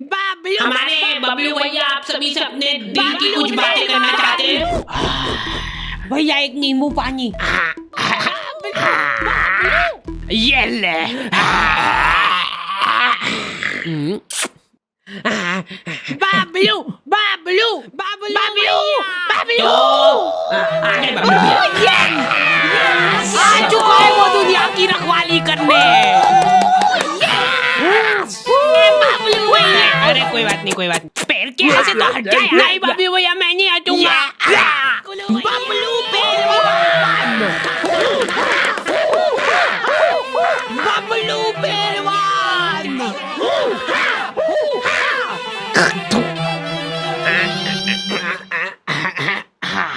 बाबलू, हमारे बबलू भैया आप सभी से अपने दिल की कुछ बातें करना चाहते हैं। भैया एक नींबू पानी। ये ले। बाबलू बाबलू बाबलू बाबलू आगे बबलू भैया। आ चुका है वो दुनिया की रखवाली करने। बाबलू भैया, अरे कोई बात नहीं, कोई बात नहीं, पैर के ऐसे तो हट जाए। नहीं बाबलू भैया, मैं नहीं हटूंगा। बाबलू पहलवान, बाबलू पहलवान।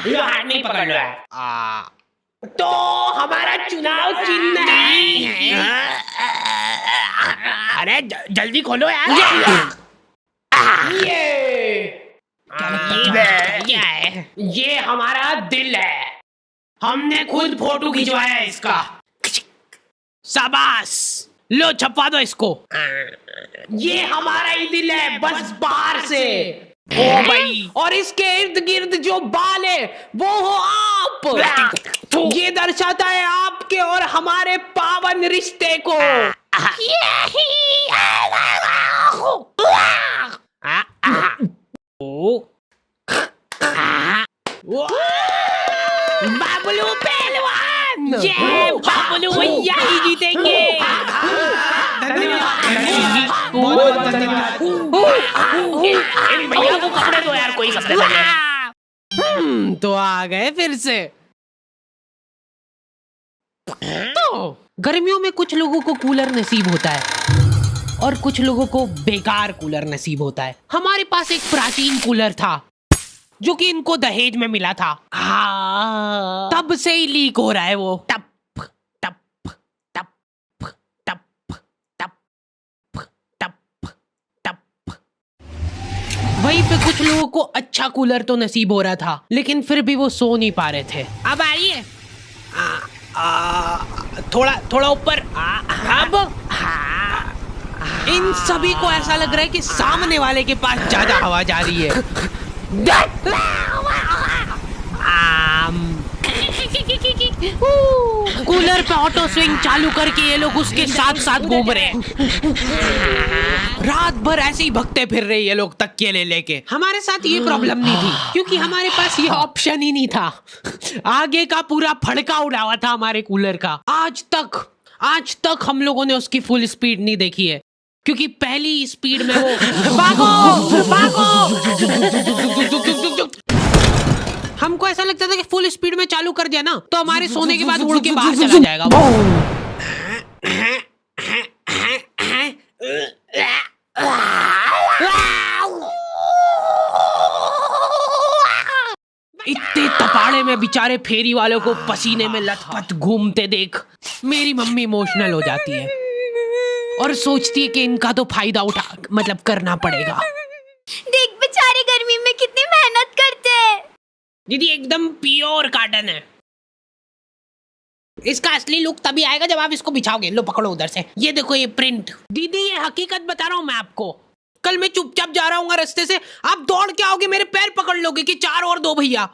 लो हाथ में पकड़ लो यार। तो हमारा चुनाव चिन्ह है। अरे जल्दी खोलो यार। ये हमारा दिल है, हमने खुद फोटो खिंचवाया है इसका। शाबाश, लो छपवा दो इसको। ये हमारा ही दिल है, बस बाहर से। ओ भाई, और इसके इर्द गिर्द जो बाल है वो हो आप। ये दर्शाता है आपके और हमारे पावन रिश्ते को। बाबलू पहलवान, ये बाबलू भैया ही जीतेंगे। बहुत धन्यवाद। भैया को कपड़े दो यार, कोई कपड़े दो। तो आ गए फिर से। तो गर्मियों में कुछ लोगों को कूलर नसीब होता है और कुछ लोगों को बेकार कूलर नसीब होता है। हमारे पास एक प्राचीन कूलर था जो कि इनको दहेज में मिला था। तब से ही लीक हो रहा है वो। टप टप टप टप टप टप टप। वहीं पे कुछ लोगों को अच्छा कूलर तो नसीब हो रहा था, लेकिन फिर भी वो सो नहीं पा रहे थे। अब आइए, थोड़ा ऊपर। अब इन सभी को ऐसा लग रहा है कि सामने वाले के पास ज्यादा हवा जा रही है। कूलर पे ऑटो स्विंग चालू करके ये लोग उसके साथ साथ घूम रहे हैं। रात भर ऐसे ही भगते फिर रहे ये लोग तकिए ले लेके। हमारे साथ ये प्रॉब्लम नहीं थी क्योंकि हमारे पास ये ऑप्शन ही नहीं था। आगे का पूरा फड़का उड़ा हुआ था हमारे कूलर का। आज तक हम लोगों ने उसकी फुल स्पीड नहीं देखी है क्योंकि पहली स्पीड में वो भागो। हमको ऐसा लगता था कि फुल स्पीड में चालू कर दिया ना तो हमारे सोने के बाद उड़ के बाहर चला जाएगा वो। इतने तपाड़े में बेचारे फेरी वालों को पसीने में लथपथ घूमते देख मेरी मम्मी इमोशनल हो जाती है और सोचती है कि इनका तो फायदा करना पड़ेगा। देख बेचारे गर्मी में कितनी मेहनत करते हैं। दीदी एकदम प्योर कॉटन है। इसका असली लुक तभी आएगा जब आप इसको बिछाओगे। लो पकड़ो उधर से, ये देखो ये प्रिंट। दीदी ये हकीकत बता रहा हूँ मैं आपको। कल मैं चुपचाप जा रहा हूँ रास्ते से, आप दौड़ के आओगे मेरे पैर पकड़ लोगे कि 4 और दो भैया,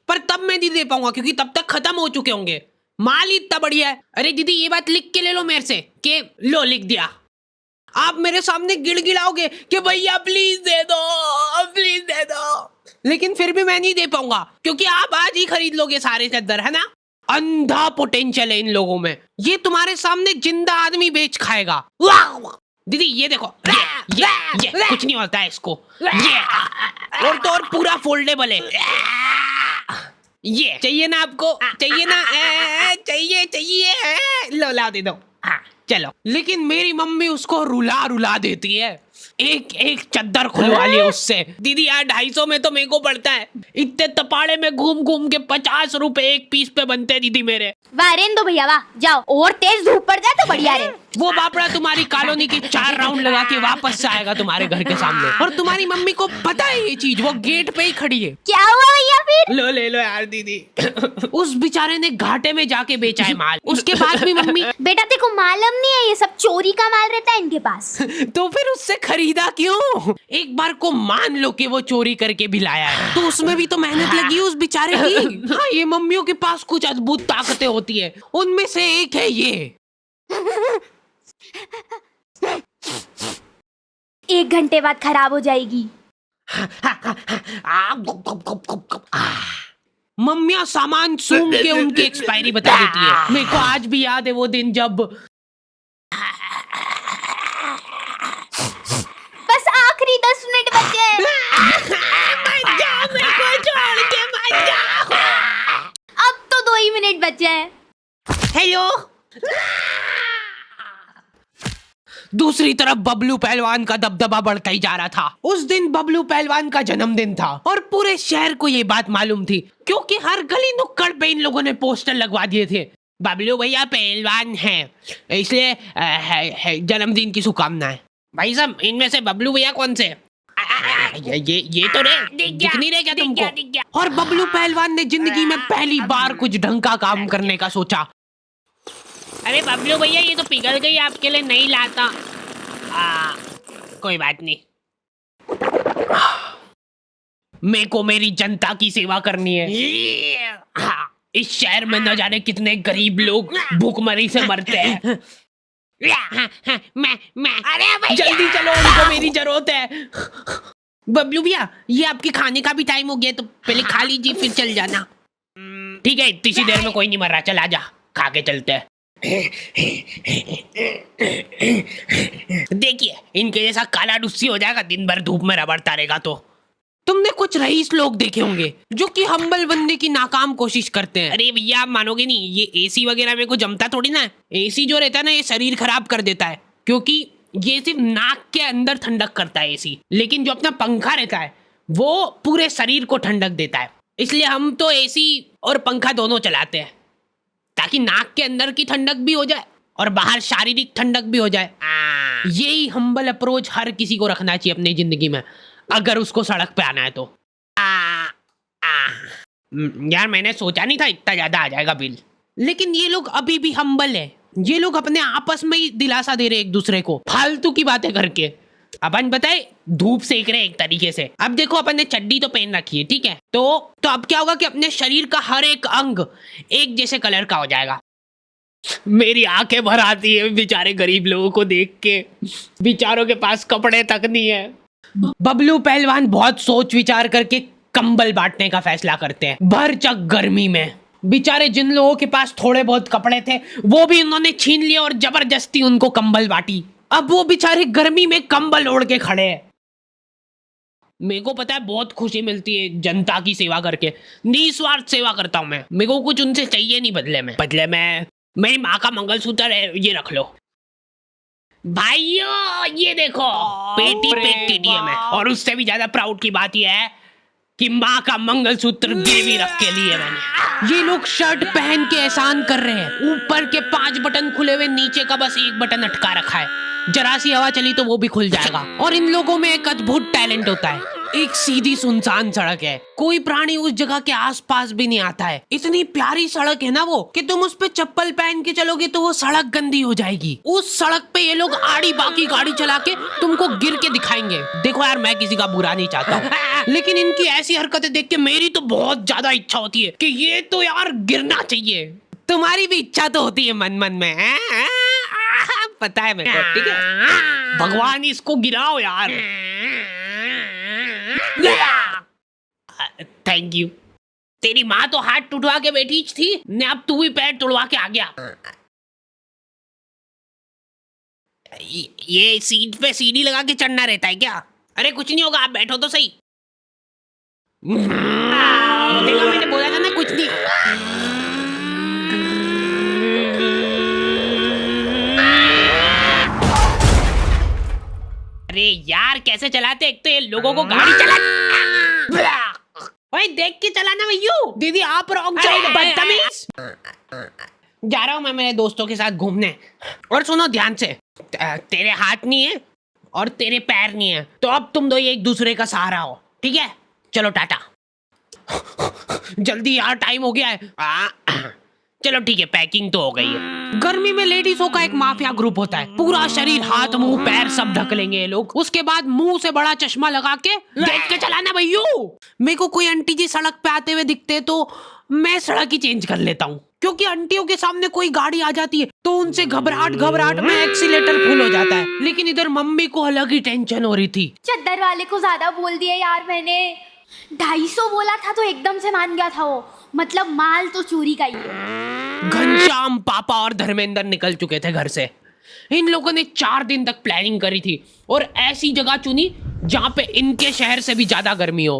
पर तब मैं नहीं दे पाऊंगा क्योंकि तब तक खत्म हो चुके होंगे। माल ही इतना बढ़िया है। अरे दीदी ये बात लिख के ले लो मेरे से कि लो लिख दिया। आप मेरे सामने गिड़गिड़ाओगे कि भैया प्लीज दे दो, लेकिन फिर भी मैं नहीं दे पाऊंगा क्योंकि आप आज ही खरीद लोगे सारे चद्दर, है ना। अंधा पोटेंशियल है इन लोगों में। ये तुम्हारे सामने जिंदा आदमी बेच खाएगा। दीदी ये देखो, ये कुछ नहीं होता है इसको। ये और तो और पूरा फोल्डेबल है। ये चाहिए ना आपको? चाहिए ना? चाहिए। लो ला दे दो। चलो। लेकिन मेरी मम्मी उसको रुला देती है। एक चद्दर खुलवा लिया उससे। दीदी यार 250 में तो मेरे को पड़ता है। इतने तपाड़े में घूम के 50 रुपए एक पीस पे बनते हैं दीदी मेरे। वाह रेन दो भैया वाह, जाओ और तेज धूप पड़ जाए तो बढ़िया रहे। वो बापड़ा तुम्हारी कॉलोनी की 4 राउंड लगा के वापस से आएगा तुम्हारे घर के सामने। और तुम्हारी मम्मी को पता है ये चीज, वो गेट पे ही खड़ी है। क्या हुआ भैया फिर? लो ले लो यार दीदी। उस बेचारे ने घाटे में जाके बेचा है माल। उसके बाद भी मम्मी बेटा तेरे को मालूम नहीं है, ये सब चोरी का माल रहता है इनके पास। तो फिर उससे खरीदा क्यों? एक बार को मान लो कि वो चोरी करके भी लाया है, तो उसमें भी तो मेहनत लगी है उस बेचारे की। हाँ, ये मम्मियों के पास कुछ अद्भुत ताकतें होती है, उनमें से एक है ये। 1 घंटे बाद खराब हो जाएगी। मम्मियाँ सामान सूंघ के उनकी एक्सपायरी बता देती है। मेरे को आज भी याद है वो दिन जब बस आखिरी 10 मिनट बचे हैं। अब तो 2 ही मिनट बचे हैं। हेलो। दूसरी तरफ बबलू पहलवान का दबदबा बढ़ता ही जा रहा था। उस दिन बबलू पहलवान का जन्मदिन था और पूरे शहर को ये बात मालूम थी, क्योंकि हर गली नुक्कड़ पे इन लोगों ने पोस्टर लगवा दिए थे, बबलू भैया पहलवान हैं, इसलिए जन्मदिन की शुभकामनाएं। भाई साहब, इनमें से बबलू भैया कौन से? ये तो दिख नहीं रहे क्या तुमको? और बबलू पहलवान ने जिंदगी में पहली बार कुछ ढंग का काम करने का सोचा। अरे बबलू भैया, ये तो पिघल गई, आपके लिए नहीं लाता। कोई बात नहीं। मेरे को मेरी जनता की सेवा करनी है। इस शहर में न जाने कितने गरीब लोग भूखमरी से मरते हैं। मैं अरे भैया, जल्दी चलो, उनको मेरी जरूरत है। बबलू भैया, ये आपके खाने का भी टाइम हो गया, तो पहले खा लीजिए फिर चल जाना। ठीक है, इतनी देर में कोई नहीं मर रहा, चल आजा, खा के चलते हैं। देखिए, इनके जैसा काला डुस्सी हो जाएगा, दिन भर धूप में रबड़ता रहेगा। तो तुमने कुछ रईस लोग देखे होंगे जो कि हम्बल बनने की नाकाम कोशिश करते हैं। अरे भैया, आप मानोगे नहीं, ये एसी वगैरह में को जमता थोड़ी ना है। एसी जो रहता है ना, ये शरीर खराब कर देता है, क्योंकि ये सिर्फ नाक के अंदर ठंडक करता है एसी, लेकिन जो अपना पंखा रहता है वो पूरे शरीर को ठंडक देता है। इसलिए हम तो एसी और पंखा दोनों चलाते हैं, ताकि नाक के अंदर की ठंडक भी हो जाए और बाहर शारीरिक ठंडक भी हो जाए। यही हम्बल अप्रोच हर किसी को रखना चाहिए अपनी जिंदगी में, अगर उसको सड़क पे आना है तो। यार, मैंने सोचा नहीं था इतना ज्यादा आ जाएगा बिल। लेकिन ये लोग अभी भी हम्बल है, ये लोग अपने आपस में ही दिलासा दे रहे एक दूसरे को फालतू की बातें करके। अपन बताए धूप सेक रहे एक तरीके से। अब देखो, अपन ने चड्डी तो पहन रखी है, ठीक है, तो अब क्या होगा कि अपने शरीर का हर एक अंग एक जैसे कलर का हो जाएगा। मेरी आंखें भर आती है बेचारे गरीब लोगों को देख के, बेचारों के पास कपड़े तक नहीं है। बबलू पहलवान बहुत सोच विचार करके कंबल बांटने का फैसला करते हैं भरचक गर्मी में। बेचारे जिन लोगों के पास थोड़े बहुत कपड़े थे वो भी उन्होंने छीन लिए और जबरदस्ती उनको कंबल बांटी। अब वो बेचारे गर्मी में कंबल ओढ़ के खड़े हैं। मेरे को पता है बहुत खुशी मिलती है जनता की सेवा करके, निस्वार्थ सेवा करता हूँ मैं। मेरे को कुछ उनसे चाहिए नहीं बदले में मेरी माँ का मंगलसूत्र है, ये रख लो भाइयों। ये देखो, पेटी पे केटीएम है, और उससे भी ज्यादा प्राउड की बात यह है कि माँ का मंगलसूत्र गिरवी रख के लिए मैंने। ये लोग शर्ट पहन के एहसान कर रहे हैं, ऊपर के 5 बटन खुले हुए, नीचे का बस 1 बटन अटका रखा है। जरा सी हवा चली तो वो भी खुल जाएगा। और इन लोगों में एक अद्भुत टैलेंट होता है। एक सीधी सुनसान सड़क है, कोई प्राणी उस जगह के आसपास भी नहीं आता है। इतनी प्यारी सड़क है ना वो, कि तुम उस पे चप्पल पहन के चलोगे तो वो सड़क गंदी हो जाएगी। उस सड़क पे ये लोग आड़ी बाकी गाड़ी चला के तुमको गिर के दिखाएंगे। देखो यार, मैं किसी का बुरा नहीं चाहता हूँ, लेकिन इनकी ऐसी हरकतें देख के मेरी तो बहुत ज्यादा इच्छा होती है कि ये तो यार गिरना चाहिए। तुम्हारी भी इच्छा तो होती है मन मन में, पता है मेरे को, ठीक है। भगवान इसको गिराओ यार। Thank you. तेरी माँ तो हाथ टूटवा के बैठी थी ने, अब तू भी पैर तोड़वा के आ गया। ये सीट पे सीढ़ी लगा के चढ़ना रहता है क्या? अरे कुछ नहीं होगा, आप बैठो तो सही। देखा, मैंने बोला था ना कुछ नहीं। अरे यार, कैसे चलाते? एक तो ये लोगों को गाड़ी चला। ओए, देख के चलाना भैया। दीदी आप रॉन्ग साइड, बदतमीज। जा रहा हूँ मैं मेरे दोस्तों के साथ घूमने। और सुनो ध्यान से, तेरे हाथ नहीं है और तेरे पैर नहीं है, तो अब तुम दो एक दूसरे का सहारा हो, ठीक है? चलो टाटा। जल्दी यार, टाइम हो गया है। चलो ठीक है, पैकिंग तो हो गई है। गर्मी में लेडीजों का एक माफिया ग्रुप होता है, पूरा शरीर, हाथ, मुंह, पैर सब ढक लेंगे ये लोग। उसके बाद मुंह से बड़ा चश्मा लगा के देख के चलाना भैया। मेरे को कोई आंटी जी सड़क पे आते हुए दिखते तो मैं सड़क ही चेंज कर लेता हूँ, क्योंकि आंटियों के सामने कोई गाड़ी आ जाती है तो उनसे घबराहट में एक्सीलेटर फुल हो जाता है। लेकिन इधर मम्मी को अलग ही टेंशन हो रही थी। चद्दर वाले को ज्यादा बोल दिया यार मैंने। 250 बोला था तो एकदम से मान गया था वो, मतलब माल तो चोरी का ही है। घनश्याम, पापा और धर्मेंद्र निकल चुके थे घर से। इन लोगों ने 4 दिन तक प्लानिंग करी थी और ऐसी जगह चुनी जहां पे इनके शहर से भी ज्यादा गर्मी हो।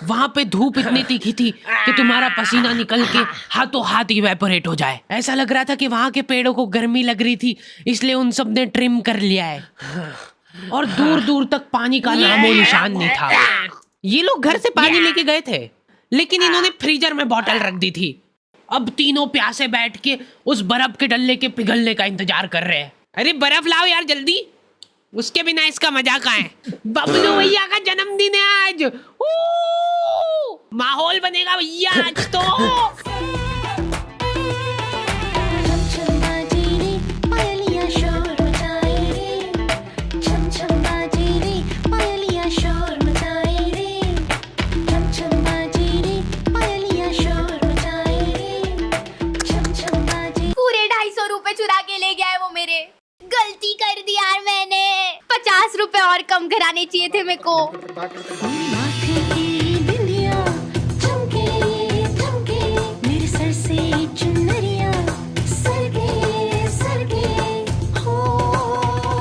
वहां पे धूप इतनी तीखी थी कि तुम्हारा पसीना निकल के हाथों हाथ इवेपोरेट हो जाए। ऐसा लग रहा था कि वहां के पेड़ों को गर्मी लग रही थी, इसलिए उन सब ने ट्रिम कर लिया है और दूर दूर तक पानी का नामो निशान नहीं था। ये लोग घर से पानी लेके गए थे, लेकिन इन्होंने फ्रीजर में बोतल रख दी थी। अब तीनों प्यासे बैठ के उस बर्फ के डल्ले के पिघलने का इंतजार कर रहे हैं। अरे बर्फ लाओ यार जल्दी, उसके बिना इसका मजा कहाँ है। बबलू भैया का जन्मदिन है आज, माहौल बनेगा भैया आज तो। पूरे 250 रुपए चुरा के ले गया है वो मेरे। गलती कर दी यार मैंने, 50 रुपए और कम कराने चाहिए थे मेरे को।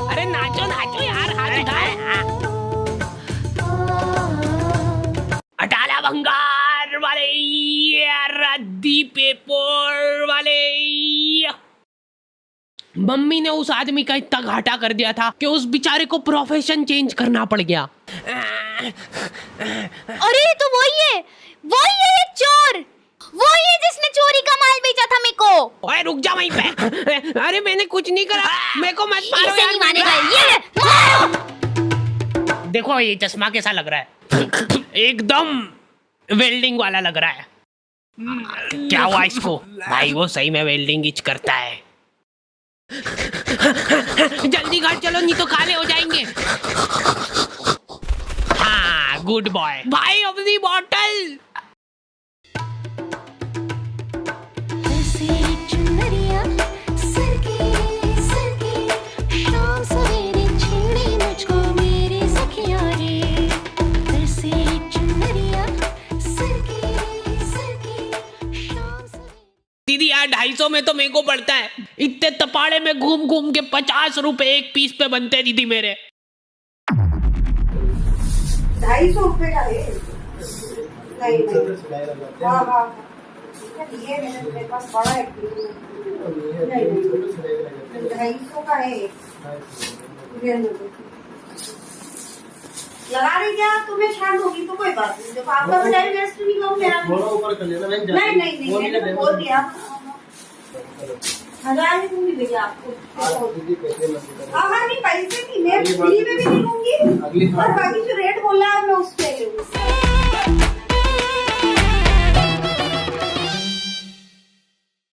अरे नाचो नाचो यार, हाथ उठाए। अटाला भंगार वाले, रद्दी पेपर वाले। मम्मी ने उस आदमी का इतना घाटा कर दिया था कि उस बेचारे को प्रोफेशन चेंज करना पड़ गया। अरे तो वही है ये चोर, वही है जिसने चोरी का माल बेचा था मेरे को। ओए रुक जा वहीं पे। अरे मैंने कुछ नहीं करा, मेरे को मत मारो ऐसे यार। नहीं मानेगा ये, मारो। देखो ये चश्मा कैसा लग रहा है, एकदम वेल्डिंग वाला लग रहा है। क्या हुआ इसको? भाई वो सही में वेल्डिंग इच करता है। जल्दी घर चलो नहीं तो काले हो जाएंगे। हाँ गुड बॉय। भाई अपनी बॉटल। दीदी यार 250 में तो मेरे को पड़ता है, इतने तपाड़े में घूम घूम के 50 रुपए एक पीस पे बनते दीदी मेरे। 250 रुपए का है। नहीं हाँ ये मेरे पास बड़ा है। 250 का है। लगा रही क्या? तुम्हें छांट होगी तो कोई बात नहीं, जब आपका टाइम वेस्ट नहीं करूँ मेरा। ऊपर कर लेना। नहीं मैंने तो बोल दिया 1000 ही दूंगी भैया आपको। हाँ नहीं पैसे नहीं, मैं फ्री में भी नहीं लूंगी और बाकी जो रेट बोला है मैं उस पे लूंगी।